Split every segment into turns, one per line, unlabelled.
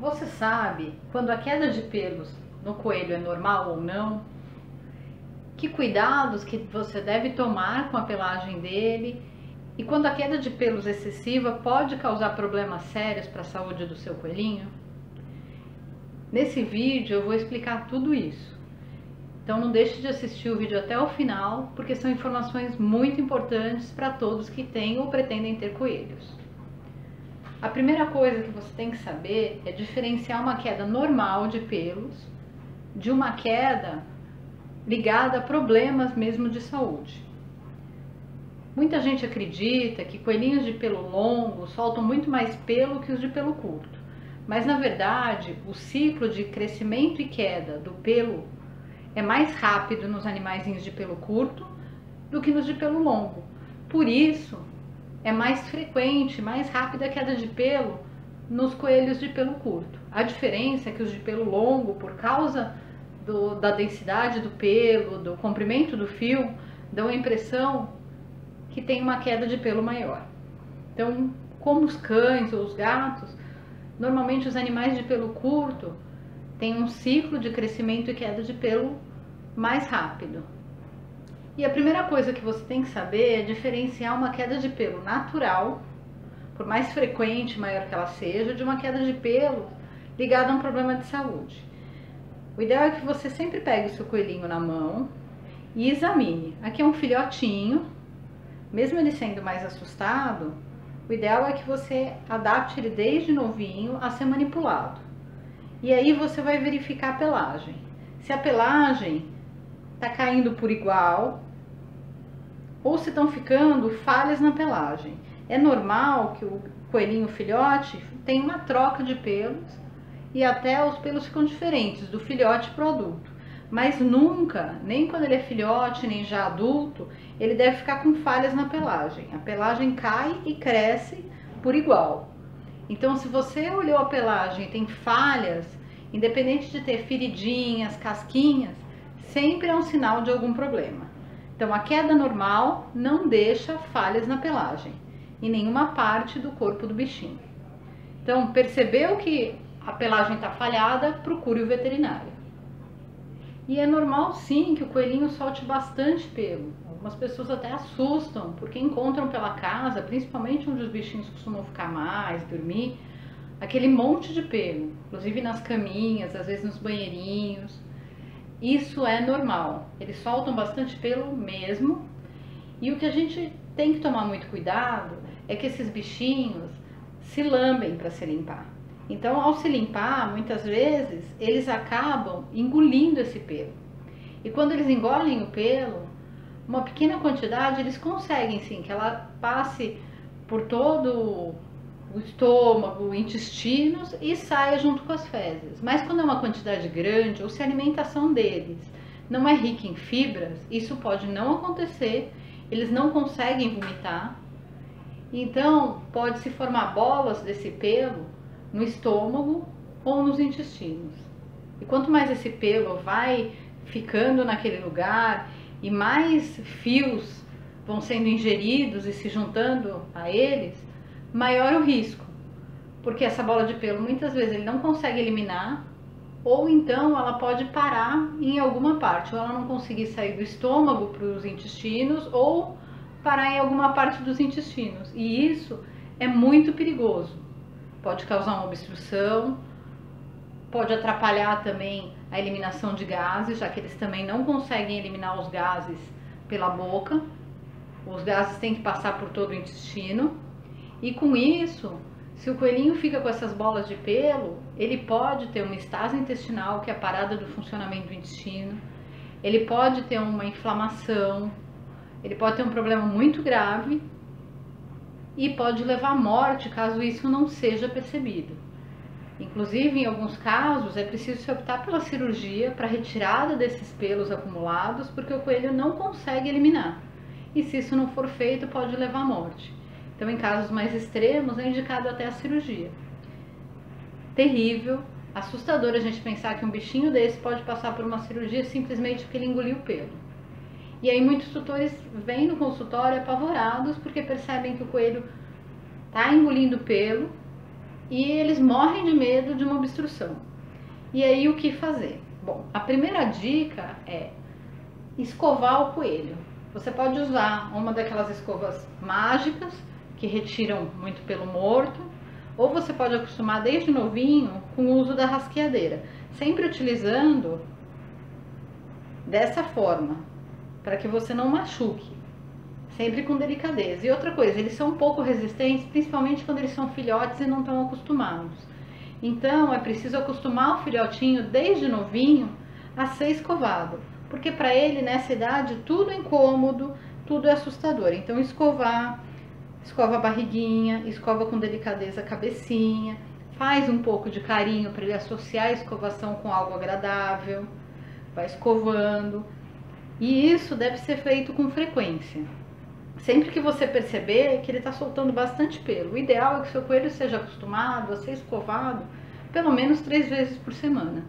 Você sabe quando a queda de pelos no coelho é normal ou não? Que cuidados que você deve tomar com a pelagem dele? E quando a queda de pelos excessiva pode causar problemas sérios para a saúde do seu coelhinho? Nesse vídeo eu vou explicar tudo isso. Então não deixe de assistir o vídeo até o final, porque são informações muito importantes para todos que têm ou pretendem ter coelhos. A primeira coisa que você tem que saber é diferenciar uma queda normal de pelos de uma queda ligada a problemas mesmo de saúde. Muita gente acredita que coelhinhos de pelo longo soltam muito mais pelo que os de pelo curto, mas na verdade o ciclo de crescimento e queda do pelo é mais rápido nos animaizinhos de pelo curto do que nos de pelo longo. Por isso, é mais frequente, mais rápida a queda de pelo nos coelhos de pelo curto. A diferença é que os de pelo longo, por causa da densidade do pelo, do comprimento do fio, dão a impressão que tem uma queda de pelo maior. Então, como os cães ou os gatos, normalmente os animais de pelo curto têm um ciclo de crescimento e queda de pelo mais rápido. E a primeira coisa que você tem que saber é diferenciar uma queda de pelo natural, por mais frequente, maior que ela seja, de uma queda de pelo ligada a um problema de saúde. O ideal é que você sempre pegue o seu coelhinho na mão e examine. Aqui é um filhotinho, mesmo ele sendo mais assustado, o ideal é que você adapte ele desde novinho a ser manipulado. E aí você vai verificar a pelagem. Se a pelagem está caindo por igual, ou se estão ficando falhas na pelagem. É normal que o coelhinho filhote tenha uma troca de pelos e até os pelos ficam diferentes do filhote para o adulto. Mas nunca, nem quando ele é filhote, nem já adulto, ele deve ficar com falhas na pelagem. A pelagem cai e cresce por igual. Então, se você olhou a pelagem e tem falhas, independente de ter feridinhas, casquinhas, sempre é um sinal de algum problema. Então, a queda normal não deixa falhas na pelagem, em nenhuma parte do corpo do bichinho. Então, percebeu que a pelagem está falhada, procure o veterinário. E é normal sim que o coelhinho solte bastante pelo. Algumas pessoas até assustam, porque encontram pela casa, principalmente onde os bichinhos costumam ficar mais, dormir, aquele monte de pelo, inclusive nas caminhas, às vezes nos banheirinhos. Isso é normal, eles soltam bastante pelo mesmo, e o que a gente tem que tomar muito cuidado é que esses bichinhos se lambem para se limpar. Então, ao se limpar, muitas vezes, eles acabam engolindo esse pelo. E quando eles engolem o pelo, uma pequena quantidade, eles conseguem sim que ela passe por todo o estômago, intestinos e saia junto com as fezes. Mas quando é uma quantidade grande ou se a alimentação deles não é rica em fibras, isso pode não acontecer, eles não conseguem vomitar. Então pode se formar bolas desse pelo no estômago ou nos intestinos. E quanto mais esse pelo vai ficando naquele lugar e mais fios vão sendo ingeridos e se juntando a eles, maior o risco, porque essa bola de pelo muitas vezes ele não consegue eliminar, ou então ela pode parar em alguma parte, ou ela não conseguir sair do estômago para os intestinos, ou parar em alguma parte dos intestinos, e isso é muito perigoso. Pode causar uma obstrução, pode atrapalhar também a eliminação de gases, já que eles também não conseguem eliminar os gases pela boca, os gases têm que passar por todo o intestino. E com isso, se o coelhinho fica com essas bolas de pelo, ele pode ter uma estase intestinal, que é a parada do funcionamento do intestino, ele pode ter uma inflamação, ele pode ter um problema muito grave e pode levar à morte caso isso não seja percebido. Inclusive, em alguns casos, é preciso se optar pela cirurgia para retirada desses pelos acumulados, porque o coelho não consegue eliminar. E se isso não for feito, pode levar à morte. Então, em casos mais extremos, é indicado até a cirurgia. Terrível, assustador a gente pensar que um bichinho desse pode passar por uma cirurgia simplesmente porque ele engoliu o pelo. E aí muitos tutores vêm no consultório apavorados porque percebem que o coelho está engolindo pelo e eles morrem de medo de uma obstrução. E aí o que fazer? Bom, a primeira dica é escovar o coelho. Você pode usar uma daquelas escovas mágicas que retiram muito pelo morto, ou você pode acostumar desde novinho com o uso da rasqueadeira, sempre utilizando dessa forma, para que você não machuque, sempre com delicadeza. E outra coisa, eles são um pouco resistentes, principalmente quando eles são filhotes e não estão acostumados. Então é preciso acostumar o filhotinho desde novinho a ser escovado, porque para ele nessa idade tudo é incômodo, tudo é assustador. Então escova a barriguinha, escova com delicadeza a cabecinha, faz um pouco de carinho para ele associar a escovação com algo agradável, vai escovando. E isso deve ser feito com frequência. Sempre que você perceber que ele está soltando bastante pelo, o ideal é que o seu coelho seja acostumado a ser escovado pelo menos 3 vezes por semana.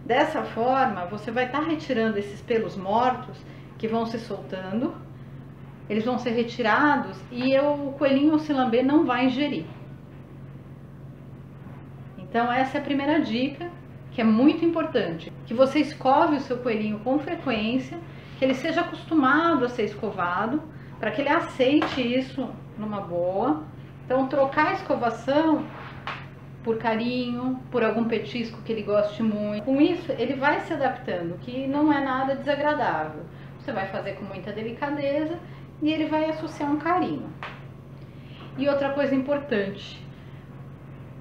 Dessa forma, você vai estar retirando esses pelos mortos que vão se soltando, eles vão ser retirados e o coelhinho, ao se lamber, não vai ingerir. Então essa é a primeira dica, que é muito importante, que você escove o seu coelhinho com frequência, que ele seja acostumado a ser escovado, para que ele aceite isso numa boa. Então trocar a escovação por carinho, por algum petisco que ele goste muito. Com isso ele vai se adaptando, que não é nada desagradável. Você vai fazer com muita delicadeza e ele vai associar um carinho. E outra coisa importante,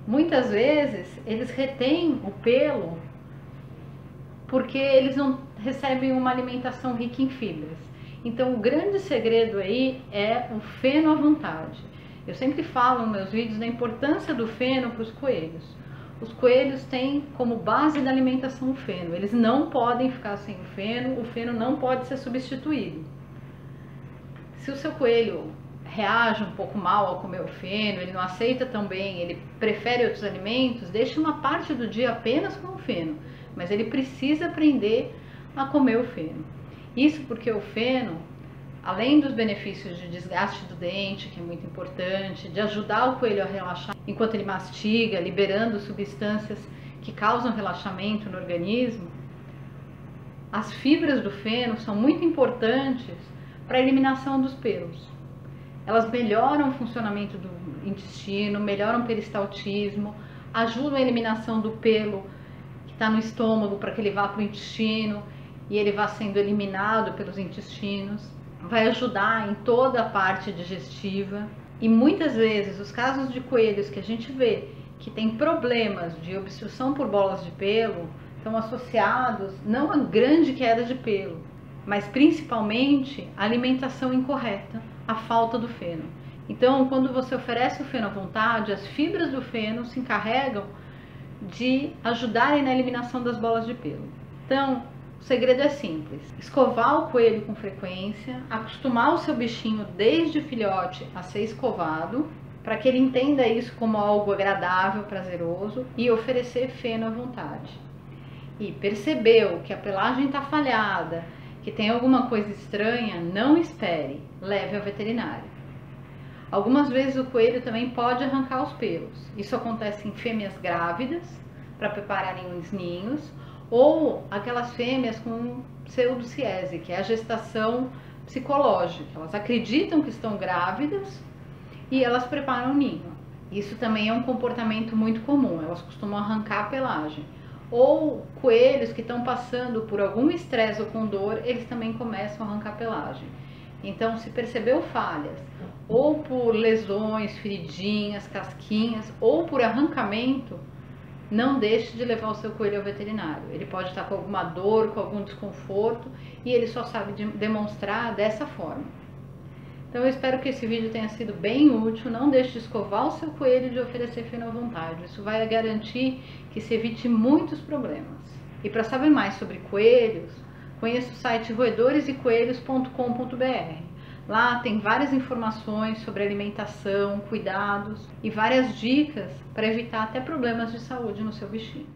muitas vezes eles retêm o pelo porque eles não recebem uma alimentação rica em fibras. Então o grande segredo aí é o feno à vontade. Eu sempre falo nos meus vídeos da importância do feno para os coelhos. Os coelhos têm como base da alimentação o feno. Eles não podem ficar sem o feno não pode ser substituído. Se o seu coelho reage um pouco mal ao comer o feno, ele não aceita tão bem, ele prefere outros alimentos, deixe uma parte do dia apenas com o feno, mas ele precisa aprender a comer o feno. Isso porque o feno, além dos benefícios de desgaste do dente, que é muito importante, de ajudar o coelho a relaxar enquanto ele mastiga, liberando substâncias que causam relaxamento no organismo, as fibras do feno são muito importantes para a eliminação dos pelos. Elas melhoram o funcionamento do intestino, melhoram o peristaltismo, ajudam a eliminação do pelo que está no estômago para que ele vá para o intestino e ele vá sendo eliminado pelos intestinos. Vai ajudar em toda a parte digestiva. E muitas vezes os casos de coelhos que a gente vê que tem problemas de obstrução por bolas de pelo estão associados não a grande queda de pelo, mas principalmente a alimentação incorreta, a falta do feno. Então, quando você oferece o feno à vontade, as fibras do feno se encarregam de ajudarem na eliminação das bolas de pelo. Então, o segredo é simples: escovar o coelho com frequência, acostumar o seu bichinho desde filhote a ser escovado, para que ele entenda isso como algo agradável, prazeroso, e oferecer feno à vontade. E percebeu que a pelagem está falhada, que tem alguma coisa estranha, não espere, leve ao veterinário. Algumas vezes o coelho também pode arrancar os pelos. Isso acontece em fêmeas grávidas, para prepararem os ninhos, ou aquelas fêmeas com pseudociese, que é a gestação psicológica. Elas acreditam que estão grávidas e elas preparam o ninho. Isso também é um comportamento muito comum, elas costumam arrancar a pelagem. Ou coelhos que estão passando por algum estresse ou com dor, eles também começam a arrancar a pelagem. Então, se percebeu falhas, ou por lesões, feridinhas, casquinhas, ou por arrancamento, não deixe de levar o seu coelho ao veterinário. Ele pode estar com alguma dor, com algum desconforto, e ele só sabe demonstrar dessa forma. Então eu espero que esse vídeo tenha sido bem útil. Não deixe de escovar o seu coelho e de oferecer feno à vontade. Isso vai garantir que se evite muitos problemas. E para saber mais sobre coelhos, conheça o site roedoresecoelhos.com.br. Lá tem várias informações sobre alimentação, cuidados e várias dicas para evitar até problemas de saúde no seu bichinho.